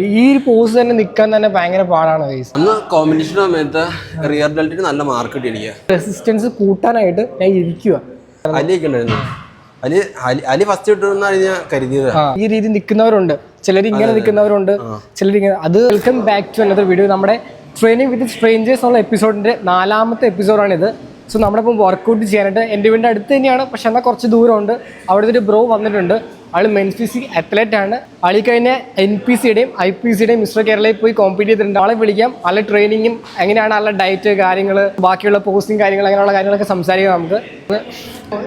ഈ ഒരു പോസ് തന്നെ നിൽക്കാൻ തന്നെ ഭയങ്കര പാടാണ് ഗൈസ്. അന്ന് കോമ്പറ്റീഷൻ സമയത്ത് റിയർ ഡെൽറ്റിന് നല്ല മാർക്ക് കിട്ടിയിരിക്കുക. റെസിസ്റ്റൻസ് കൂട്ടാനായിട്ട് ഞാൻ ഇരിക്കുക. അലിയൊക്കെ ഉണ്ടായിരുന്നു. അലി ഫസ്റ്റ് കിട്ടുമെന്നാണ് ഞാൻ കരുതിയത്. ഈ രീതി നിൽക്കുന്നവരുണ്ട്, ചിലർ ഇങ്ങനെ നിൽക്കുന്നവരുണ്ട്, ചിലർ ഇങ്ങനെ. അത് welcome back to another video. നമ്മുടെ ട്രെയിനിങ് വിത്ത് സ്ട്രേഞ്ചേഴ്സ് എന്നുള്ള എപ്പിസോഡിന്റെ 4ാമത്തെ എപ്പിസോഡാണിത്. സോ നമ്മളിപ്പം വർക്കൗട്ട് ചെയ്യാനായിട്ട് എൻ്റെ വീടിൻ്റെ അടുത്ത് തന്നെയാണ്, പക്ഷെ എന്നാൽ കുറച്ച് ദൂരമുണ്ട്. അവിടുത്തെ ഒരു ബ്രോ വന്നിട്ടുണ്ട്. ആൾ മെൻസ് ഫിസിക് അത്ലറ്റ് ആണ്. ആളി കഴിഞ്ഞ NPCയുടെയും IPCയുടെയും മിസ്റ്റർ കേരളയിൽ പോയി കോമ്പീറ്റ് ചെയ്തിട്ടുണ്ട്. ആളെ വിളിക്കാം. ആളുടെ ട്രെയിനിങ്ങും എങ്ങനെയാണ്, ആളുടെ ഡയറ്റ് കാര്യങ്ങൾ, ബാക്കിയുള്ള പോസ്റ്റിംഗ് കാര്യങ്ങൾ, അങ്ങനെയുള്ള കാര്യങ്ങളൊക്കെ സംസാരിക്കാം നമുക്ക്.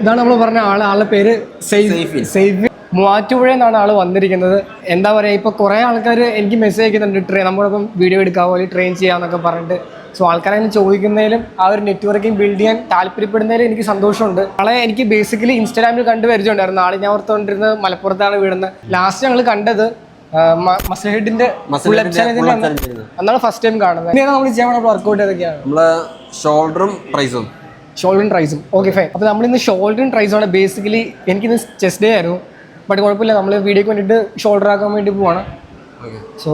ഇതാണ് നമ്മൾ പറഞ്ഞ ആളുടെ പേര് സൈഫി. മൂവാറ്റുപുഴയിൽ നിന്നാണ് ആൾ വന്നിരിക്കുന്നത്. എന്താ പറയുക, ഇപ്പോൾ കുറേ ആൾക്കാർ എനിക്ക് മെസ്സേജ് അയക്കുന്നുണ്ട്, നമ്മളിപ്പം വീഡിയോ എടുക്കാവോ അല്ലെങ്കിൽ ട്രെയിൻ ചെയ്യാമെന്നൊക്കെ പറഞ്ഞിട്ട്. സോ ആൾക്കാരങ്ങനെ ചോദിക്കുന്നതിലും ആ ഒരു നെറ്റ്വർക്കിംഗ് ബിൽഡ് ചെയ്യാൻ താല്പര്യപ്പെടുന്നതിലും എനിക്ക് സന്തോഷമുണ്ട്. ആളെ എനിക്ക് ബേസിക്കലി ഇൻസ്റ്റാഗ്രാമിൽ കണ്ടു പരിചയമുണ്ടായിരുന്നു. ആളെ ഞാൻ ഓർത്തുകൊണ്ടിരുന്നത് മലപ്പുറത്താണ് വീടുന്നത്. ലാസ്റ്റ് ഞങ്ങൾ കണ്ടത് മസിൽ ഹെഡിന്റെ അന്നാണ് ഫസ്റ്റ് ടൈം കാണുന്നത്. ഇനിയാണ് നമ്മൾ ചെയ്യാൻ വർക്കൗട്ട് ഏതൊക്കെയാണ്? ഷോൾഡറും ട്രൈസും. Okay fine. അപ്പോൾ നമ്മളിന്ന് ഷോൾഡറും ട്രൈസും ആണ് ബേസിക്കലി. എനിക്കിന്ന് ചെസ്റ്റ് ഡേ ആയിരുന്നു, ബട്ട് കുഴപ്പമില്ല, നമ്മൾ വീഡിയോക്ക് വേണ്ടിയിട്ട് ഷോൾഡർ ആക്കാൻ വേണ്ടി പോവാണ്. സോ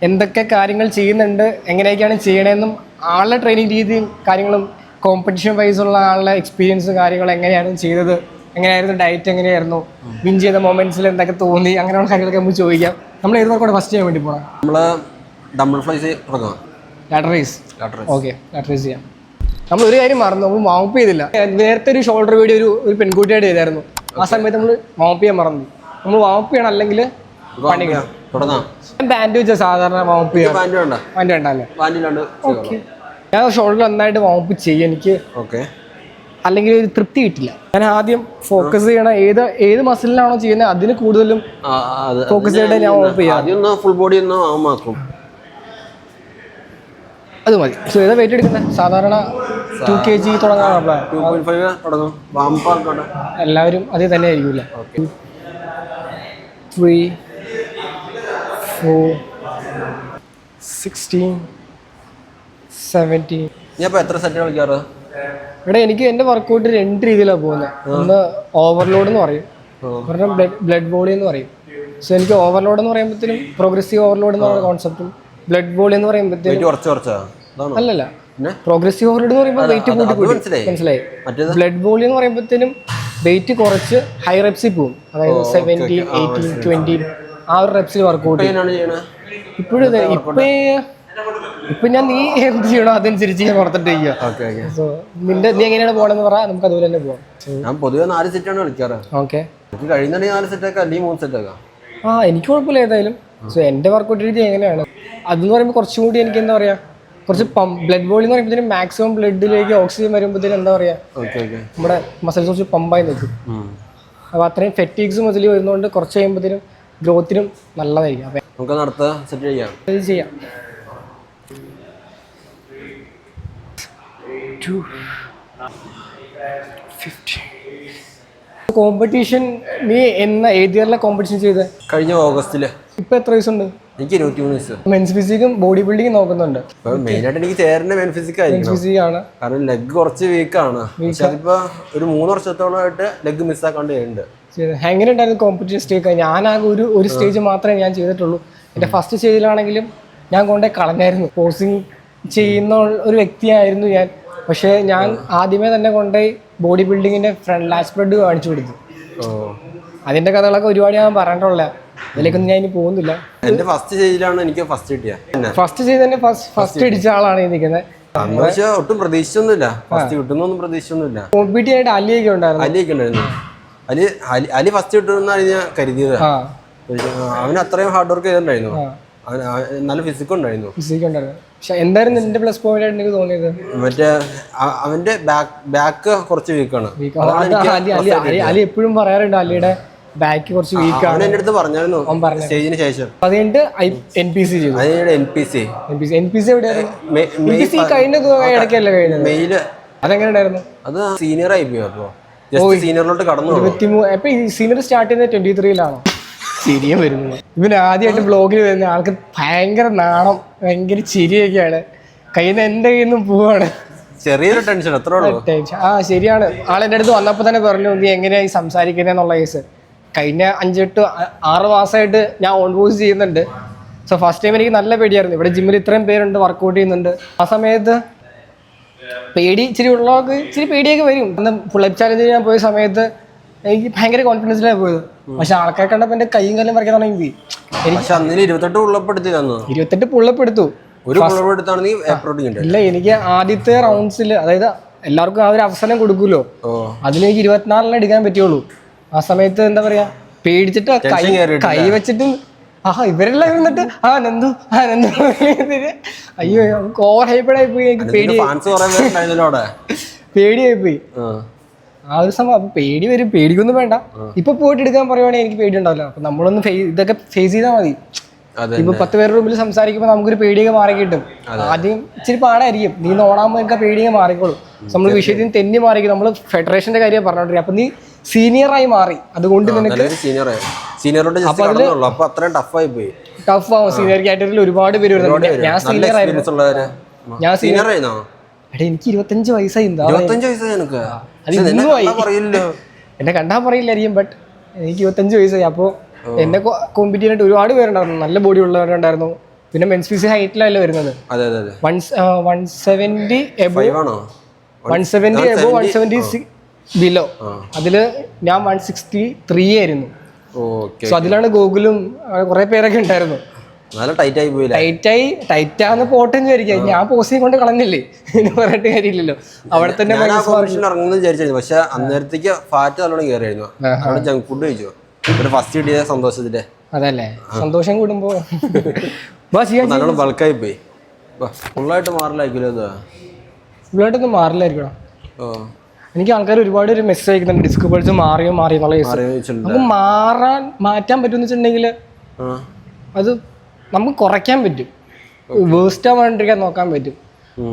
എന്തൊക്കെ കാര്യങ്ങൾ ചെയ്യുന്നുണ്ട്, എങ്ങനെയൊക്കെയാണ് ചെയ്യണമെന്നും ആളുടെ ട്രെയിനിങ് രീതിയും കാര്യങ്ങളും കോമ്പറ്റീഷൻ വൈസുള്ള ആളുടെ എക്സ്പീരിയൻസും കാര്യങ്ങളും എങ്ങനെയാണ് ചെയ്തത്, എങ്ങനെയായിരുന്നു ഡയറ്റ്, എങ്ങനെയായിരുന്നു വിൻ ചെയ്ത മൊമെന്റ്സിൽ എന്തൊക്കെ തോന്നി, അങ്ങനെയുള്ള കാര്യങ്ങളൊക്കെ നമുക്ക് ചോദിക്കാം. നമ്മൾ ഏത് വർക്കൗട്ട് ഫസ്റ്റ് ചെയ്യാൻ വേണ്ടി പോകണം? Lateral raise. Okay, lateral raise ചെയ്യാം. നമ്മൾ ഒരു കാര്യം മറന്നു, നമ്മൾ വാമപ്പ് ചെയ്തില്ല. നേരത്തെ ഒരു ഷോൾഡർ വീഡിയോ ഒരു പെൺകുട്ടിയായിട്ട് ചെയ്തായിരുന്നു. ആ സമയത്ത് നമ്മൾ വാമപ്പ് ചെയ്യാൻ മറന്നു. നമ്മൾ വാമപ്പ് ചെയ്യണം, അല്ലെങ്കിൽ പണിക്കണം. ബാൻഡ് വെച്ചാൽ സാധാരണ വാമപ്പ് ചെയ്യാം. ബാൻഡ് വേണ്ടല്ലേ? ഓക്കെ, ഞാൻ ഷോൾഡർ നന്നായിട്ട് വാമപ്പ് ചെയ്യും. എനിക്ക് അല്ലെങ്കിൽ ഒരു തൃപ്തി കിട്ടില്ല. ഞാൻ ആദ്യം ഫോക്കസ് ചെയ്യണം ഏത് മസിലിനാണോ ചെയ്യുന്നത് അതിന് കൂടുതലും ഫോക്കസ് ചെയ്തിട്ട് ഞാൻ വാമപ്പ് ചെയ്യാം. ഫുൾ ബോഡി ആക്കും. അത് മതി. സോ ഏതാ വെയിറ്റ് എടുക്കുന്നത്? സാധാരണ 2 kg തുടങ്ങാനുള്ള എല്ലാവരും അതേ തന്നെ ആയിരിക്കില്ല. 3 4 16 17. എത്ര സെറ്റ് കളിക്കാറ്? ഇവിടെ എനിക്ക് എൻ്റെ വർക്കൗട്ട് 2 രീതിയിലാണ് പോകുന്നത്. ഒന്ന് ഓവർലോഡ് എന്ന് പറയും, ഒരെണ്ണം ബ്ലഡ് ബോഡി എന്ന് പറയും. സോ എനിക്ക് ഓവർലോഡ് എന്ന് പറയുമ്പോഴത്തേനും പ്രോഗ്രസീവ് ഓവർലോഡ് എന്ന് പറയുന്ന കോൺസെപ്റ്റും, ബ്ലഡ് ബോഡി എന്ന് പറയുമ്പോഴത്തേനും അല്ലല്ല, പ്രോഗ്രസീവ് ഓവർലോഡ് എന്ന് പറയുമ്പോൾ വെയിറ്റ് കൂട്ടി മനസ്സിലായി. ബ്ലഡ് ബോഡി എന്ന് പറയുമ്പോഴത്തേനും വെയിറ്റ് കുറച്ച് ഹൈ റെപ്സിൽ പോകും. അതായത് 70, 80, 20 ആ ഒരു റെപ്സിൽ വർക്കൗട്ട് ഇപ്പൊ ഞാൻ നീ എന്ത് ചെയ്യണോ അതനുസരിച്ച് ഞാൻ പുറത്തിട്ടിരിക്കുക. സോ നീ എങ്ങനെയാണ് പോകണമെന്ന് പറയാം, നമുക്ക് അതുപോലെ തന്നെ പോവാം. ഞാൻ പൊതുവെ 4 സെറ്റാണ് കളിക്കാറ്. ഓക്കെ, കഴിയുന്നുണ്ടെങ്കിൽ 4 സെറ്റ് അല്ലെങ്കിൽ 3 സെറ്റ് ആക്കാം. എനിക്ക് കുഴപ്പമില്ല ഏതായാലും. സോ എൻ്റെ വർക്കൗട്ട് രീതി എങ്ങനെയാണ് അതെന്ന് പറയുമ്പോൾ കുറച്ചും കൂടി എനിക്ക് എന്താ പറയാ, കുറച്ച് ബ്ലഡ് ബോഡി എന്ന് പറയുമ്പോഴത്തേനും മാക്സിമം ബ്ലഡിലേക്ക് ഓക്സിജൻ വരുമ്പോഴത്തേനും എന്താ പറയാ, നമ്മുടെ മസിൽസ് കുറച്ച് പമ്പായി നിൽക്കും. അപ്പോൾ അത്രയും ഫെറ്റീഗ്സ് മസിൽ വരുന്നതുകൊണ്ട് കുറച്ച് കഴിയുമ്പോഴത്തേനും ഗ്രോത്തിനും നല്ലതായിരിക്കും. അപ്പം ഇത് ചെയ്യാം. 250 കോമ്പറ്റീഷൻ. നീ ഏത് ഇയറിലെ കോമ്പറ്റീഷൻ ചെയ്തത്? കഴിഞ്ഞ ഓഗസ്റ്റില്. ഇപ്പൊ എത്ര വയസ്സുണ്ട്? എനിക്ക് 23 വയസ്സ്. മെൻസ് ഫിസിക്കും ബോഡി ബിൽഡിംഗ് നോക്കുന്നുണ്ട്. മെയിനായിട്ട് എനിക്ക് ചേരേണ്ട മെൻ ഫിസിക് ആണ്. കാരണം ലെഗ് കുറച്ച് വീക്കാണ്. അതിപ്പോ ഒരു 3 വർഷത്തോളമായിട്ട് ലെഗ് മിസ്സാക്കാണ്ട് ചെയ്യുന്നുണ്ട്. എങ്ങനെ ഉണ്ടായിരുന്നു കോമ്പറ്റീഷൻ സ്റ്റേജ്? ഞാനാകെ ഒരു സ്റ്റേജ് മാത്രമേ ഞാൻ ചെയ്തിട്ടുള്ളൂ. എൻ്റെ ഫസ്റ്റ് സ്റ്റേജിലാണെങ്കിലും ഞാൻ കൊണ്ടേ കളഞ്ഞായിരുന്നു. പോസിങ് ചെയ്യുന്ന ഒരു വ്യക്തിയായിരുന്നു ഞാൻ. പക്ഷേ ഞാൻ ആദ്യമേ തന്നെ കൊണ്ടുപോയി ബോഡി ബിൽഡിങ്ങിൻ്റെ ഫ്രണ്ട് ലാസ്റ്റ് സ്പ്രെഡ് കാണിച്ചു കൊടുത്തു. അതിൻ്റെ കഥകളൊക്കെ ഒരുപാട് ഞാൻ പറഞ്ഞിട്ടുള്ള, അതിലേക്കൊന്നും ഞാൻ ഇനി പോകുന്നില്ല. എൻ്റെ ഫസ്റ്റ് സ്റ്റേജിലാണ് എനിക്ക് ഫസ്റ്റ് കിട്ടിയത്. ഫസ്റ്റ് സ്റ്റേജ് തന്നെ ഫസ്റ്റ് അടിച്ച ആളാണ് ഈ നിൽക്കുന്നത്. ഒട്ടും പ്രതീക്ഷിച്ചൊന്നുമില്ല, ഫസ്റ്റ് കിട്ടുന്നൊന്നും പ്രതീക്ഷിച്ചൊന്നുമില്ല. കോമ്പീറ്റ് ആയിട്ട് അലിയൊക്കെ ഉണ്ടായിരുന്നു. അലി ഫസ്റ്റ് കിട്ടുമെന്നാണ് ഞാൻ കരുതിയത്. അവന് അത്രയും ഹാർഡ് വർക്ക് ചെയ്തിട്ടുണ്ടായിരുന്നു. നല്ല ഫിസിക് ഉണ്ടായിരുന്നു. പക്ഷെ എന്തായിരുന്നു എന്റെ പ്ലസ് പോയിന്റ് ആയിട്ട് എനിക്ക് തോന്നിയത്, മറ്റേ അവന്റെ ബാക്ക് കുറച്ച് വീക്കാണ്. അലി എപ്പോഴും പറയാറുണ്ട് അലിയുടെ ബാക്ക് കുറച്ച് വീക്കാണ്. എന്റെ അടുത്ത് പറഞ്ഞായിരുന്നു സ്റ്റേജിന് ശേഷം. അതുകൊണ്ട് NPC ചെയ്തു. NPC എവിടെയായിരുന്നു? കഴിഞ്ഞ ഇടയ്ക്കല്ലേ കഴിഞ്ഞത്? മെയില്. അതെങ്ങനെ ഉണ്ടായിരുന്നു? അത് സീനിയർ ആയി പോയി. അപ്പൊ സീനിയറിലോട്ട് കടന്നു. 23. സീനിയർ സ്റ്റാർട്ട് ചെയ്യുന്നത് 23-ലാണോ? ചിരിയും വരുന്നു. ഇവന് ആദ്യമായിട്ട് ബ്ലോഗിൽ വരുന്ന ആൾക്ക് ഭയങ്കര നാണം, ഭയങ്കര ചിരിയൊക്കെയാണ്. കയ്യിൽ നിന്ന് എൻ്റെ കയ്യിൽ നിന്നും പോവാണ്. ചെറിയൊരു ടെൻഷൻ. ശരിയാണ്. ആളെൻ്റെ അടുത്ത് വന്നപ്പോൾ തന്നെ പറഞ്ഞു നീ എങ്ങനെയായി സംസാരിക്കുന്നതെന്നുള്ള കേസ്. കഴിഞ്ഞ 5-8-6 മാസമായിട്ട് ഞാൻ ഓൺ വോയിസ് ചെയ്യുന്നുണ്ട്. സോ ഫസ്റ്റ് ടൈം എനിക്ക് നല്ല പേടിയായിരുന്നു. ഇവിടെ ജിമ്മിൽ ഇത്രയും പേരുണ്ട്, വർക്കൗട്ട് ചെയ്യുന്നുണ്ട്. ആ സമയത്ത് പേടി ഇച്ചിരി ഉള്ളവർക്ക് ഇച്ചിരി പേടിയൊക്കെ വരും. അന്ന് പുള്ളപ്പ് ചാലഞ്ചിന് ഞാൻ പോയ സമയത്ത് എനിക്ക് ഭയങ്കര കോൺഫിഡൻസിലാണ് പോയത്. പക്ഷെ ആൾക്കാർ കണ്ടപ്പോൾ എൻ്റെ കൈയും കാലും മറിക്കാൻ തുടങ്ങി. എനിക്ക് 28 പുള്ളപ്പ് എടുത്തു. ഇല്ല, എനിക്ക് ആദ്യത്തെ റൗണ്ട്സിൽ, അതായത് എല്ലാവർക്കും ആ ഒരു അവസരം കൊടുക്കുമല്ലോ, അതിലെനിക്ക് 24 എടുക്കാൻ പറ്റുള്ളൂ. ആ സമയത്ത് എന്താ പറയാ, പേടിച്ചിട്ട് കൈ വെച്ചിട്ട് ഇവരെല്ലാം ഇരുന്നിട്ട് നന്ദു അയ്യോ ഓവർ ഹൈപ്പഡായി പോയി. എനിക്ക് പേടിയായി പോയി ആ ഒരു സമയം. അപ്പൊ പേടി വരും, പേടിക്കൊന്നും വേണ്ട. ഇപ്പൊ പോയിട്ട് എടുക്കാൻ പറയുവാണെങ്കിൽ എനിക്ക് പേടി ഉണ്ടാവില്ല. അപ്പൊ നമ്മളൊന്ന് ഇതൊക്കെ ഫേസ് ചെയ്താൽ മതി. ഇപ്പൊ 10 പേരുടെ മുമ്പിൽ സംസാരിക്കുമ്പോൾ നമുക്കൊരു പേടിയൊക്കെ മാറി കിട്ടും. ആദ്യം ഇച്ചിരി പാടായിരിക്കും, നീ നോടാകുമ്പോൾ എനിക്ക് പേടിയൊക്കെ മാറിക്കോളും. നമ്മൾ വിഷയത്തിന് തെന്നി മാറിക്കും. നമ്മൾ ഫെഡറേഷന്റെ കാര്യം പറഞ്ഞോണ്ടിരിക്കും. അപ്പൊ നീ സീനിയറായി മാറി, അതുകൊണ്ട് നിനക്ക് ടഫ് ആവും. സീനിയർ കാറ്റഗറിയിൽ ഒരുപാട് പേര് വരുന്നുണ്ട്. ഞാൻ സീനിയർ ആയിരുന്നു. എനിക്ക് 25 വയസ്സായി. എന്നെ കണ്ടാൽ പറയില്ലായിരിക്കും, ബട്ട് എനിക്ക് 25 വയസ്സായി. അപ്പോൾ എന്നെ കോമ്പീറ്റ് ചെയ്യാനായിട്ട് ഒരുപാട് പേരുണ്ടായിരുന്നു, നല്ല ബോഡി ഉള്ളവരുണ്ടായിരുന്നു. പിന്നെ മെൻസ് ഫിസിക് ഹൈറ്റിലല്ലേ വരുന്നത്, 170 എബോവ് 170 ബിലോ. അതില് ഞാൻ 163 ആയിരുന്നു. സോ അതിലാണ് ഗൂഗിളും കുറെ പേരൊക്കെ ഉണ്ടായിരുന്നു. ടൈറ്റാന്ന് പോട്ടെന്ന് വിചാരിക്കാം. ഞാൻ പോസ്റ്റ് കൊണ്ട് കളഞ്ഞില്ലേ, ഇനി പറഞ്ഞിട്ട് കാര്യമില്ലല്ലോ. അവിടെ തന്നെ പക്ഷെ അന്നേരത്തേക്ക് ഫാറ്റ് നല്ലോണം കയറിയായിരുന്നു. ജങ്ക് ഫുഡ് കഴിച്ചു ഫസ്റ്റ് കിട്ടിയ സന്തോഷത്തിന്റെ. അതല്ലേ, സന്തോഷം കൂടുമ്പോ നല്ലോണം ബൾക്കായി പോയി. ഫുള്ളായിട്ട് മാറില്ലായിരിക്കുമല്ലോ. ഫുള്ളായിട്ടൊന്നും മാറില്ലായിരിക്കണം. എനിക്ക് ആൾക്കാർ ഒരുപാട് ഒരു മെസ്സേജ് അയക്കുന്നുണ്ട്, ഡിസ്ക് പൾസ് മാറിയോ എന്നുള്ള കേസ്. നമുക്ക് മാറ്റാൻ പറ്റുമെന്ന് വെച്ചിട്ടുണ്ടെങ്കിൽ അത് നമുക്ക് കുറയ്ക്കാൻ പറ്റും, വേസ്റ്റ് ആവാണ്ടിരിക്കാൻ നോക്കാൻ പറ്റും.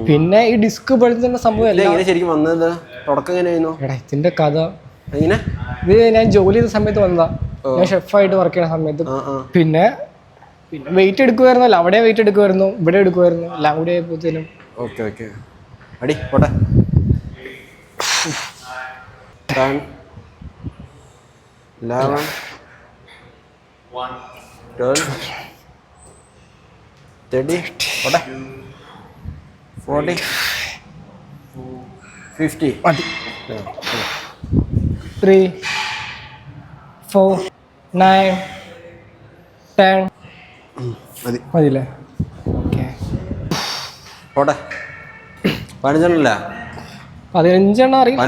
പിന്നെ ഈ ഡിസ്ക് പൾസിന്റെ സംഭവം ഇതിന്റെ കഥ, ഇത് ഞാൻ ജോലി ചെയ്ത സമയത്ത് വന്നതാ. ഞാൻ ഷെഫായിട്ട് വർക്ക് ചെയ്യുന്ന സമയത്ത്. പിന്നെ വെയിറ്റ് എടുക്കുമായിരുന്നല്ലോ, അവിടെ വെയിറ്റ് എടുക്കുമായിരുന്നു, ഇവിടെ എടുക്കുമായിരുന്നു, എല്ലാം കൂടി ആയപ്പോഴത്തേനും മതി. 3, 4, 9, 10 മതില്ലേ? പോട്ടെ. 15 അറിയാം.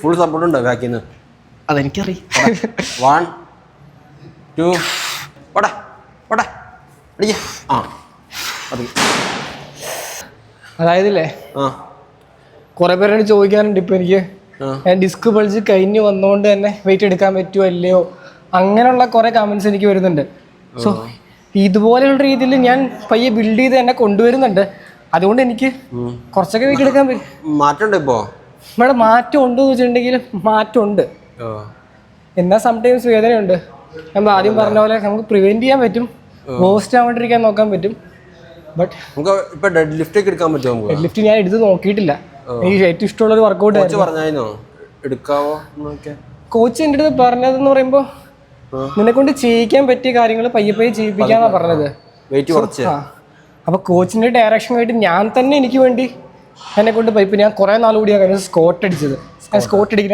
ഫുൾ സപ്പോർട്ട് ഉണ്ടോ ബാക്കിന്ന്? അതെനിക്കറിയാം. 1, 2 അതായതില്ലേ, കുറെ പേരോട് ചോദിക്കാറുണ്ട് ഇപ്പൊ എനിക്ക്, ഡിസ്ക് പൾസ് കഴിഞ്ഞ് വന്നുകൊണ്ട് തന്നെ വെയിറ്റ് എടുക്കാൻ പറ്റുമോ അല്ലയോ, അങ്ങനെയുള്ള കുറെ കമന്റ്സ് എനിക്ക് വരുന്നുണ്ട്. സോ ഇതുപോലെയുള്ള രീതിയിൽ ഞാൻ പയ്യെ ബിൽഡ് ചെയ്ത് തന്നെ കൊണ്ടുവരുന്നുണ്ട്. അതുകൊണ്ട് എനിക്ക് കുറച്ചൊക്കെ വെയിറ്റ് എടുക്കാൻ പറ്റും. മാറ്റമുണ്ട് ഇപ്പോ. ഇവിടെ മാറ്റം ഉണ്ടോ എന്ന് വെച്ചിട്ടുണ്ടെങ്കിൽ മാറ്റമുണ്ട്. എന്നാൽ സംടൈംസ് വേദനയുണ്ട്. നമ്മൾ ആദ്യം പറഞ്ഞ പോലെ നമുക്ക് പ്രിവെന്റ് ചെയ്യാൻ പറ്റും, പോസ്റ്റ് ആവാണ്ടിരിക്കാൻ നോക്കാൻ പറ്റും. ബട്ട് ഡെഡ് ലിഫ്റ്റ് എടുക്കാൻ പറ്റുമോ? ഡെഡ് ലിഫ്റ്റ് ഞാൻ എടുത്ത് നോക്കിയിട്ടില്ല. എനിക്ക് ഏറ്റവും ഇഷ്ടമുള്ള ഒരു വർക്കൗട്ട് കോച്ച് എൻ്റെ അടുത്ത് പറഞ്ഞതെന്ന് പറയുമ്പോൾ, നിന്നെ കൊണ്ട് ചെയ്യിക്കാൻ പറ്റിയ കാര്യങ്ങൾ പയ്യെ ചെയ്യിപ്പിക്കാന്നാ പറഞ്ഞത്. അപ്പൊ കോച്ചിന്റെ ഡയറക്ഷനായിട്ട് ഞാൻ തന്നെ എനിക്ക് വേണ്ടി എന്നെ കൊണ്ട് പൈപ്പ്, ഞാൻ കുറെ നാൾ കൂടിയാണ് സ്കോട്ട് അടിച്ചത്.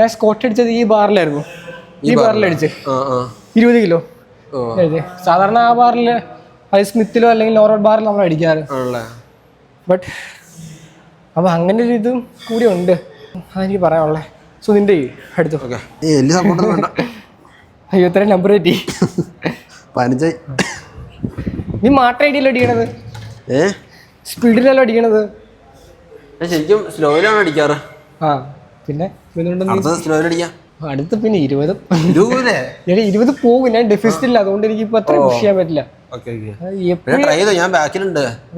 ഞാൻ സ്കോട്ട് അടിച്ചത് ഈ ബാറിലായിരുന്നു. ഈ ബാറിൽ അടിച്ച് 20 കിലോ. സാധാരണ ആ ബാറിൽ, അത് സ്മിത്തിലോ അല്ലെങ്കിൽ നോർമൽ ബാറിൽ നമ്മൾ അടിക്കാറ്. ബട്ട് അപ്പൊ അങ്ങനെ ഒരു ഇതും കൂടി ഉണ്ട്, അതെനിക്ക് പറയാനുള്ളത്. സോ നിന്റെ അടുത്തു അയ്യോ ഇത്ര നമ്പർ പറ്റി. നീ മാട്ട ഐഡിയല്ലോ അടിക്കണത്, സ്പീഡിലല്ലോ അടിക്കണത്. ശരിക്കും സ്ലോയിലാണ് അടിക്കാറ്. പിന്നെ അടുത്ത് പിന്നെ 20 പോകും. ഞാൻ ഡെഫിസിറ്റ് ഇല്ല, അതുകൊണ്ട് എനിക്ക് ഇപ്പൊ അത്ര പുഷ് ചെയ്യാൻ പറ്റില്ല.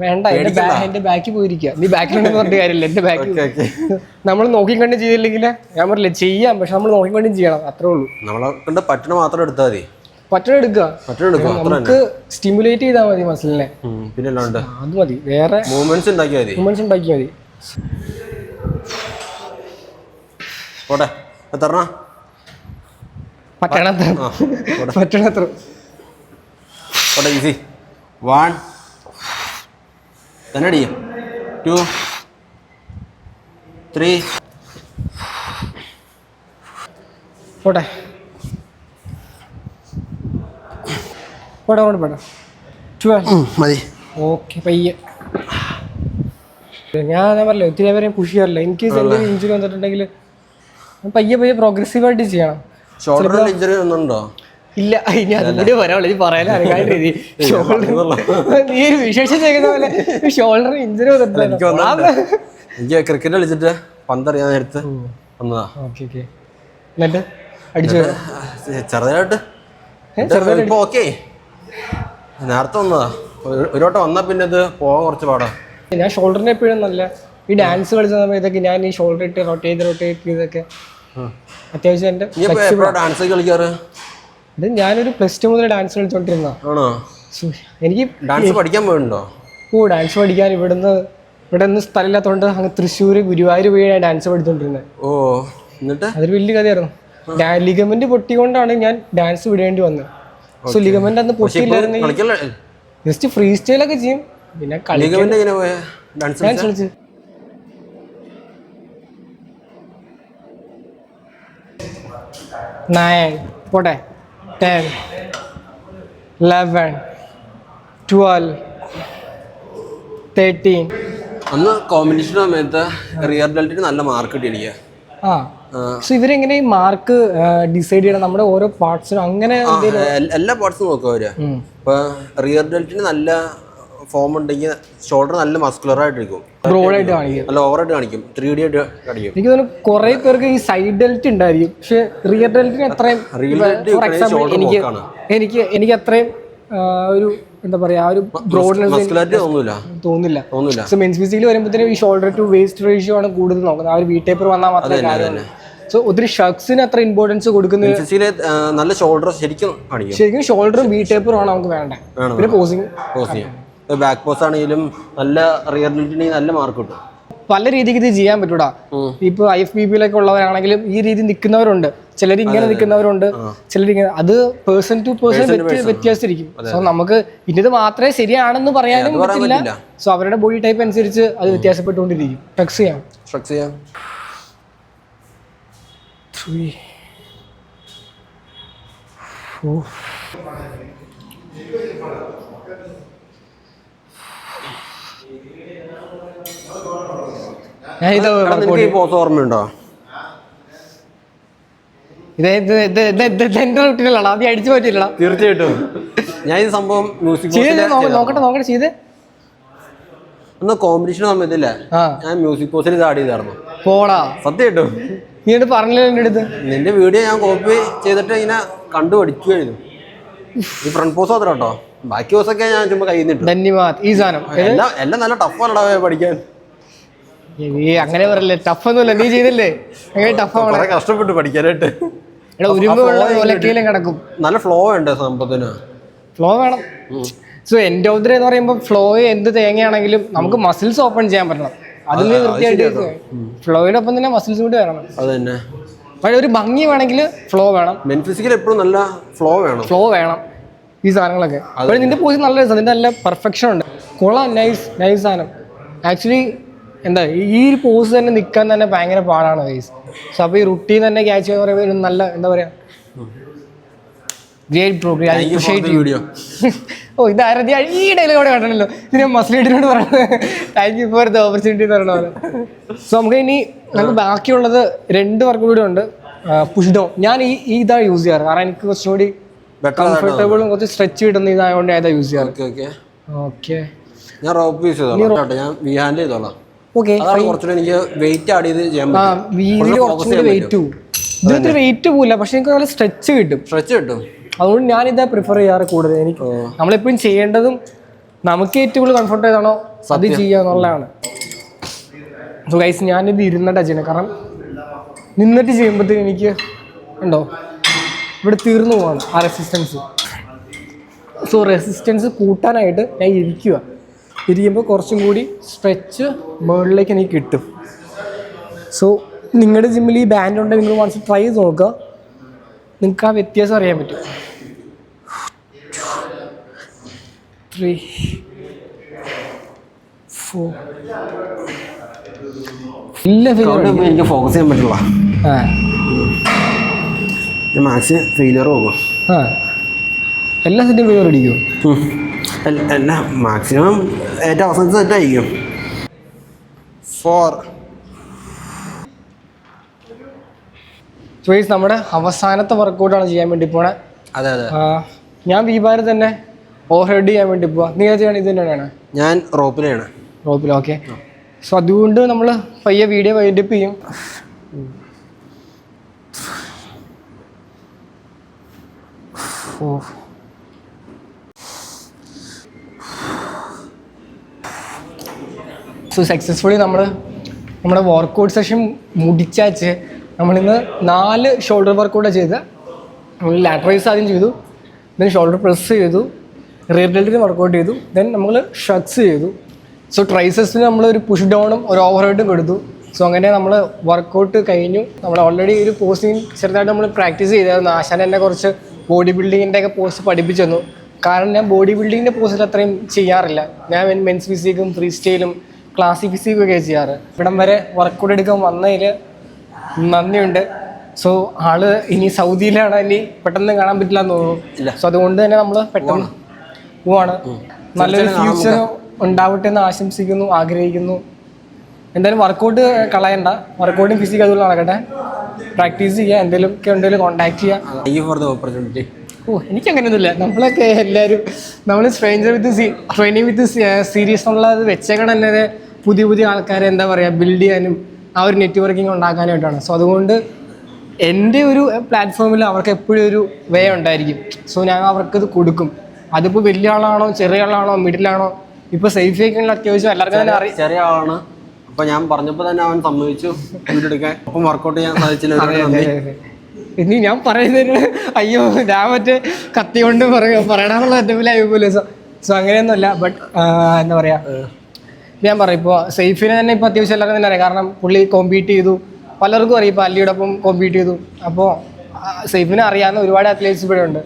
വേണ്ട, എന്റെ ബാക്കിൽ പോയിരിക്കുക. നീ ബാക്കിലുണ്ടെന്ന് പറഞ്ഞ കാര്യമില്ല. എന്റെ ബാക്കിൽ നമ്മൾ നോക്കിക്കണ്ടും ചെയ്തില്ലെങ്കിൽ ഞാൻ പറഞ്ഞില്ല ചെയ്യാം, പക്ഷെ നമ്മൾ നോക്കിക്കണ്ടും ചെയ്യണം, അത്രേ ഉള്ളൂ. പറ്റണ മാത്രം എടുത്താൽ മതി. പറ്റണ എടുക്കുക, നമുക്ക് സ്റ്റിമുലേറ്റ് ചെയ്താൽ മതി മസിലിനെ. പിന്നെ അത് മതി, വേറെ മൂവ്മെന്റ്സ് ഉണ്ടാക്കിയാൽ മതി. പറ്റണത്ര 1 തന്നെ അടി 2 3 പോട്ടെ പോട്ടെ അങ്ങോട്ട് പോട്ടെ 12 മതി. ഓക്കെ പയ്യെ. ഞാൻ പറഞ്ഞില്ല ഒത്തിരി പേരെ പുഷ് ചെയ്യാറില്ല. എനിക്ക് എന്തെങ്കിലും ഇഞ്ചുറി വന്നിട്ടുണ്ടെങ്കിൽ പയ്യെ പയ്യെ പ്രോഗ്രസീവായിട്ട് ചെയ്യണം. ഷോൾഡറിൽ ഇഞ്ചുറി ഒന്നുണ്ടോ? ഇല്ല, ഇനി അതുകൂടി പറയാനുള്ളൂ. ഈ പറയാൻ രീതി ഷോൾഡർ നീ ഒരു വിശേഷം ചെയ്യുന്ന പോലെ ഷോൾഡർ ഇഞ്ചുറി വന്നിട്ടില്ല. എനിക്ക് ക്രിക്കറ്റ് കളിച്ചിട്ട് പന്തറിയാൻ നേരത്ത് വന്നതാ. Okay okay. എന്നിട്ട് അടിച്ചു ചെറുതായിട്ട് ഇപ്പൊ ഓക്കെ. നേരത്തെ വന്നതാ. ഒരു വട്ടം വന്നാൽ പിന്നെ ഇത് പോകാൻ കുറച്ച് പാടാ. ഞാൻ ഷോൾഡറിനെ എപ്പോഴും നല്ല ഈ ഡാൻസ് കളിച്ച സമയത്തൊക്കെ ഞാൻ ഈ ഷോൾഡർ ഇട്ട് റൊട്ടേറ്റ് ചെയ്തൊക്കെ അത്യാവശ്യം എൻ്റെ ഡാൻസ് കളിക്കാറ്. ഇത് ഞാനൊരു +2 മുതൽ ഡാൻസ് കളിച്ചോണ്ടിരുന്ന. ആണോ? എനിക്ക് ഡാൻസ് പഠിക്കാൻ പോയിട്ടുണ്ടോ? ഡാൻസ് പഠിക്കാൻ ഇവിടെ നിന്ന് സ്ഥലമില്ലാത്തതുകൊണ്ട് അങ്ങ് തൃശ്ശൂർ ഗുരുവായൂർ പോയി ഡാൻസ് പഠിച്ചോണ്ടിരുന്നത്. ഓ, എന്നിട്ട് അതൊരു വലിയ കഥയായിരുന്നു. ലിഗമെന്റ് പൊട്ടിക്കൊണ്ടാണ് ഞാൻ ഡാൻസ് വിടേണ്ടി വന്നത്. സോ ലിഗമെന്റ് അന്ന് പൊട്ടിയില്ലായിരുന്നെങ്കിൽ ജസ്റ്റ് ഫ്രീ സ്റ്റൈലൊക്കെ ചെയ്യും. പിന്നെ ഡാൻസ് കളിച്ച് 9 പോട്ടെ 10 11 12 13. അന്ന് കോമ്പറ്റീഷൻ സമയത്ത് റിയർ ഡെൽറ്റിന് നല്ല മാർക്ക് കിട്ടി എനിക്ക്. സോ ഇവരെങ്ങനെ ഈ മാർക്ക് ഡിസൈഡ് ചെയ്യണം? നമ്മുടെ ഓരോ പാർട്സിനും അങ്ങനെ എല്ലാ പാർട്സും നോക്കും അവര്. ഇപ്പൊ റിയർ ഡെൽറ്റിന് നല്ല ഫോം ഉണ്ടെങ്കിൽ ഷോൾഡർ നല്ല മസ്കുലർ ആയിട്ടിരിക്കും, ബ്രോഡായിട്ട് കാണിക്കും, നല്ല ഓവറായിട്ട് കാണിക്കും, 3D ആയിട്ട് കാണിക്കും. എനിക്ക് തോന്നുന്നു കുറെ പേർക്ക് ഈ സൈഡ് ഡെൽറ്റ് ഉണ്ടായിരിക്കും, പക്ഷെ റിയർ ഡെൽറ്റിന് അത്രയും ഫോർ എക്സാമ്പിൾ എനിക്ക് അത്രയും ഒരു എന്താ പറയാ ഒരു ബ്രോഡ്നെസ് തോന്നില്ല. സോ മെൻസ് ഫിസിക്കൽ വരുമ്പോഴത്തേനും ഈ ഷോൾഡർ ടു വേസ്റ്റ് റേഷ്യോ ആണ് കൂടുതൽ നോക്കുന്നത്. ആ ഒരു വി ടേപ്പർ വന്നാൽ മാത്രമേ കാര്യമുള്ളൂ. സോ ഒത്തിരി ഷർട്സിന് അത്ര ഇമ്പോർട്ടൻസ് കൊടുക്കുന്നത് നല്ല ഷോൾഡർ ശരിക്കും ഷോൾഡറും വി ടേപ്പറും ആണ് നമുക്ക് വേണ്ടത്. പിന്നെ പോസിങ് ബാക്ക് പോസ് ആണെങ്കിലും നല്ല റിയർ ഡെൽറ്റിന് നല്ല മാർക്ക് കിട്ടും. പല രീതിക്ക് ഇത് ചെയ്യാൻ പറ്റൂടാ. ഇപ്പൊ IFBB-ലൊക്കെ ഉള്ളവരാണെങ്കിലും ഈ രീതി നിൽക്കുന്നവരുണ്ട്, ചിലർ ഇങ്ങനെ നിൽക്കുന്നവരുണ്ട്, ചിലർ ഇങ്ങനെ. അത് പേഴ്സൺ ടു പേഴ്സൺ വ്യത്യാസത്തിരിക്കും. സോ നമുക്ക് ഇന്നത് മാത്രമേ ശരിയാണെന്ന് പറയാനും പറ്റില്ല. സോ അവരുടെ ബോഡി ടൈപ്പ് അനുസരിച്ച് അത് വ്യത്യാസപ്പെട്ടുകൊണ്ടിരിക്കും. സ്ട്രെക്സ് ചെയ്യാം 3 4 ഓർമ്മയുണ്ടോ? എന്റെ റൂട്ടീനിലാണ്, ആദ്യം അടിച്ചു പറ്റില്ല. തീർച്ചയായിട്ടും ഞാൻ ഈ സംഭവം നോക്കട്ടെ ചെയ്ത് ഒന്ന് കോമ്പറ്റീഷൻ സമയത്തില്ലേ, ഞാൻ മ്യൂസിക് പോസ്റ്റിൽ ഇത് ആഡ് ചെയ്തായിരുന്നു. പോടാ, സത്യമായിട്ടും നീ പറഞ്ഞില്ല എൻ്റെ അടുത്ത്. നിന്റെ വീഡിയോ ഞാൻ കോപ്പി ചെയ്തിട്ട് ഇങ്ങനെ കണ്ടു പഠിക്കുകയായിരുന്നു. ഈ ഫ്രണ്ട് പോസ് മാത്രം കേട്ടോ, ബാക്കി പോസൊക്കെ ഞാൻ ചുമ്മാ കയ്യിൽ നിന്നിട്ടു. ധന്യവാദ്. ഈ സാധനം എല്ലാം നല്ല ടഫാണോ പഠിക്കാൻ? അങ്ങനെ പറയല്ലേ, ടഫ് ഒന്നുമില്ല. നീ ചെയ്തില്ലേ, അങ്ങനെ ടഫാണ്, കഷ്ടപ്പെട്ട് പഠിക്കാനായിട്ട്. കിടക്കും. നല്ല ഫ്ലോ ഉണ്ട് സംഭവത്തിന്, ഫ്ലോ വേണം. So end of the day എന്ന് പറയുമ്പോൾ ഫ്ലോ എന്ത് തേങ്ങയാണെങ്കിലും നമുക്ക് മസിൽസ് ഓപ്പൺ ചെയ്യാൻ പറ്റണം. അതിന് കൃത്യമായിട്ട് ഫ്ലോയോടൊപ്പം തന്നെ മസിൽസ് കൂടി വരണം. അത് തന്നെ. പക്ഷേ ഒരു ഭംഗി വേണമെങ്കിൽ ഫ്ലോ വേണം. മെൻ ഫിസിക്കൽ എപ്പോഴും നല്ല ഫ്ലോ വേണം ഈ സാധനങ്ങളൊക്കെ. അപ്പോൾ നിന്റെ പോസ് നല്ല രസം, നിന്റെ നല്ല പെർഫെക്ഷൻ ഉണ്ട്. കൊള്ളാം, നൈസ് സാധനം. ആക്ച്വലി എന്താ ഈ ഒരു പോസ് തന്നെ നിൽക്കാൻ തന്നെ ഭയങ്കര പാടാണ് ഗൈസ്. സോ അപ്പോൾ ഈ റുട്ടീൻ തന്നെ ക്യാച്ച് ചെയ്യുക പറയുമ്പോൾ ഒരു നല്ല എന്താ പറയുക ഗ്രേറ്റ് പ്രോഗ്രാം. ഇതാരതി ഈ ഡയലോഗ് കണ്ടല്ലോ, ഇതിന് മസ്ലിനോട് പറയുന്നത് thank you for the opportunity എന്ന് പറയുന്ന പോലെ. സോ നമുക്ക് ബാക്കിയുള്ളത് 2 വർക്കും കൂടി ഉണ്ട്. പുഷ് ഡൗൺ ഞാൻ ഇതാണ് യൂസ് ചെയ്യാറ്, കാരണം എനിക്ക് കുറച്ചുകൂടി കംഫർട്ടബിളും കുറച്ച് സ്ട്രെച്ച് കിട്ടുന്ന ഇതായതുകൊണ്ട് ഞാൻ യൂസ് ചെയ്യാറ്. ഓക്കെ, ഞാൻ റോപ്പ് യൂസ് ചെയ്തോളാം, ഞാൻ വി ഹാൻഡ് ചെയ്തോളാം. ഓക്കെ, എനിക്ക് വെയിറ്റ് ആഡ് ചെയ്ത് ചെയ്യാൻ പറ്റും. ഇതിന് വെയിറ്റ് പോവില്ല, പക്ഷെ എനിക്ക് നല്ല സ്ട്രെച്ച് കിട്ടും. അതുകൊണ്ട് ഞാനിതാ പ്രിഫർ ചെയ്യാറ് കൂടുതൽ. എനിക്ക് നമ്മളെപ്പോഴും ചെയ്യേണ്ടതും നമുക്ക് ഏറ്റവും കൂടുതൽ കംഫർട്ട് ഏതാണോ അത് ചെയ്യുക എന്നുള്ളതാണ്. സോ ഗൈസ് ഞാനിത് ഇരുന്നിട്ടാണ് ചെയ്യണം, കാരണം നിന്നിട്ട് ചെയ്യുമ്പോഴത്തേക്കും എനിക്ക് ഉണ്ടോ ഇവിടെ തീർന്നു പോവാണ് ആ റെസിസ്റ്റൻസ്. സോ റെസിസ്റ്റൻസ് കൂട്ടാനായിട്ട് ഞാൻ ഇരിക്കുമ്പോൾ കുറച്ചും കൂടി സ്ട്രെച്ച് മുകളിലേക്ക് എനിക്ക് കിട്ടും. സോ നിങ്ങളുടെ ജിമ്മിൽ ഈ ബാൻഡ് ഉണ്ടെങ്കിൽ നിങ്ങൾ വൺസ് ട്രൈ ചെയ്ത് നോക്കുക, നിങ്ങൾക്ക് ആ വ്യത്യാസം അറിയാൻ പറ്റും. 3 4 ഇല്ല എനിക്ക് ഫോക്കസ് ചെയ്യാൻ പറ്റില്ല. ആ മാക്സ് ഫെയിലിയർ പോകും. ആ എല്ലാ സെറ്റും ഫെയിലിയർ അടിക്കുമോ? അല്ല, മാക്സിമം ഏറ്റവും അവസാനത്തെ സെറ്റായിരിക്കും. 4 ചോയ്സ് നമ്മുടെ അവസാനത്തെ വർക്കൗട്ടാണ് ചെയ്യാൻ വേണ്ടി പോണേ. അതെ അതെ. ഞാൻ വീബാർ തന്നെ ഓവർ ഹെഡ് ചെയ്യാൻ വേണ്ടി പോവാ. നീ ചെയ്യണം ഇത് തന്നെയാണ്? ഞാൻ റോപ്പിലാണ്. റോപ്പിൽ. ഓക്കെ. സോ അതുകൊണ്ട് നമ്മൾ പയ്യെ വീഡിയോ വൈൻഡപ്പ് ചെയ്യും. സോ സക്സസ്ഫുള്ളി നമ്മുടെ വർക്കൗട്ട് സെഷൻ മുടിച്ചാച്ച് നമ്മളിന്ന് 4 ഷോൾഡർ വർക്കൗട്ടാണ് ചെയ്തത്. നമ്മൾ ലാറ്ററൈസ് ആദ്യം ചെയ്തു, ദെൻ ഷോൾഡർ പ്രസ് ചെയ്തു, റിയർ ഡെൽറ്റിന് വർക്കൗട്ട് ചെയ്തു, ദെൻ നമ്മൾ ഷട്ട്സ് ചെയ്തു. സോ ട്രൈസെസിന് നമ്മളൊരു പുഷ് ഡൗണും ഒരു ഓവർ ഹെഡും കൊടുത്തു. സോ അങ്ങനെ നമ്മൾ വർക്കൗട്ട് കഴിഞ്ഞു. നമ്മൾ ഓൾറെഡി ഒരു പോസ്റ്റിങ് ചെറുതായിട്ട് നമ്മൾ പ്രാക്ടീസ് ചെയ്തായിരുന്നു. ആശാൻ എന്നെ കുറച്ച് ബോഡി ബിൽഡിങ്ങിൻ്റെ ഒക്കെ പോസ്റ്റ് പഠിപ്പിച്ചു തന്നു. കാരണം ഞാൻ ബോഡി ബിൽഡിങ്ങിൻ്റെ പോസ്റ്റിൽ അത്രയും ചെയ്യാറില്ല. ഞാൻ മെൻസ് ഫിസിക്കും ഫ്രീ സ്റ്റൈലും ക്ലാസിക് ഫിസിക്കും ഒക്കെ ചെയ്യാറ്. ഇവിടം വരെ വർക്കൗട്ട് എടുക്കാൻ വന്നതിൽ നന്ദിയുണ്ട്. സോ ആള് ഇനി സൗദിയിലാണ്, ഇനി പെട്ടെന്ന് കാണാൻ പറ്റില്ല എന്ന് തോന്നുന്നു. സോ അതുകൊണ്ട് തന്നെ നമ്മൾ പെട്ടെന്ന് പോവാണ്. നല്ലൊരു ഫ്യൂച്ചർ ഉണ്ടാവട്ടെ എന്ന് ആശംസിക്കുന്നു, ആഗ്രഹിക്കുന്നു. എന്തായാലും വർക്കൗട്ട് കളയണ്ട, വർക്കൗട്ടും ഫിസിക്കും അതുപോലെ നടക്കട്ടെ. പ്രാക്ടീസ് ചെയ്യുക, എന്തെങ്കിലുമൊക്കെ ഉണ്ടെങ്കിൽ കോൺടാക്ട് ചെയ്യുക. എനിക്കങ്ങനെയൊന്നുമില്ല. നമ്മളൊക്കെ എല്ലാവരും നമ്മൾ സ്ട്രേഞ്ചർ വിത്ത് ട്രെയിനിങ് വിത്ത് സീരീസ് എന്നുള്ളത് വെച്ചേക്കണം തന്നെ പുതിയ പുതിയ ആൾക്കാരെ എന്താ പറയുക ബിൽഡ് ചെയ്യാനും ആ ഒരു നെറ്റ്വർക്കിംഗ് ഉണ്ടാക്കാനായിട്ടാണ്. സോ അതുകൊണ്ട് എൻ്റെ ഒരു പ്ലാറ്റ്ഫോമിൽ അവർക്ക് എപ്പോഴും ഒരു വേ ഉണ്ടായിരിക്കും. സോ ഞാൻ അവർക്കത് കൊടുക്കും. അതിപ്പോൾ വലിയ ആളാണോ ചെറിയ ആളാണോ മിഡിലാണോ, ഇപ്പോൾ സേഫ് ആയിക്കുള്ള അത്യാവശ്യം എല്ലാവർക്കും തന്നെ അറിയാം. ചെറിയ ആളാണ്. അപ്പോൾ ഞാൻ പറഞ്ഞപ്പോൾ തന്നെ അവൻ സമ്മതിച്ചു വീടെടുക്കാൻ. അപ്പം വർക്കൗട്ട് ചെയ്യാൻ സാധിച്ചില്ല. ഇനി ഞാൻ പറയുന്നതിന് അയ്യോ ഞാൻ മറ്റേ കത്തി കൊണ്ട് പറയണമെന്നുള്ള ഏറ്റവും പോലെ. സോ അങ്ങനെയൊന്നുമല്ല. ബട്ട് എന്താ പറയുക, ഞാൻ പറയും ഇപ്പോൾ സേഫിനെ തന്നെ ഇപ്പോൾ അത്യാവശ്യം എല്ലാവർക്കും തന്നെ അറിയാം. കാരണം പുള്ളി കോമ്പീറ്റ് ചെയ്തു, പലർക്കും അറിയാം. ഇപ്പോൾ അല്ലിയോടൊപ്പം കോമ്പീറ്റ് ചെയ്തു. അപ്പോൾ സേഫിനെ അറിയാവുന്ന ഒരുപാട് അത്ലറ്റ്സ് ഇവിടെ ഉണ്ട്.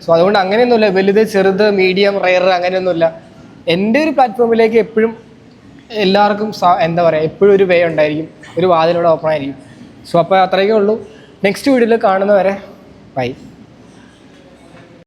സോ അതുകൊണ്ട് അങ്ങനെയൊന്നുമില്ല, വലുത് ചെറുത് മീഡിയം റെയർ അങ്ങനെയൊന്നുമില്ല. എൻ്റെ ഒരു പ്ലാറ്റ്ഫോമിലേക്ക് എപ്പോഴും എല്ലാവർക്കും എന്താ പറയുക എപ്പോഴും ഒരു വേ ഉണ്ടായിരിക്കും, ഒരു വാതിലൂടെ ഓപ്പൺ ആയിരിക്കും. സോ അപ്പോൾ അത്രയൊക്കെ ഉള്ളൂ. നെക്സ്റ്റ് വീഡിയോയിൽ കാണുന്നവരെ ബൈ.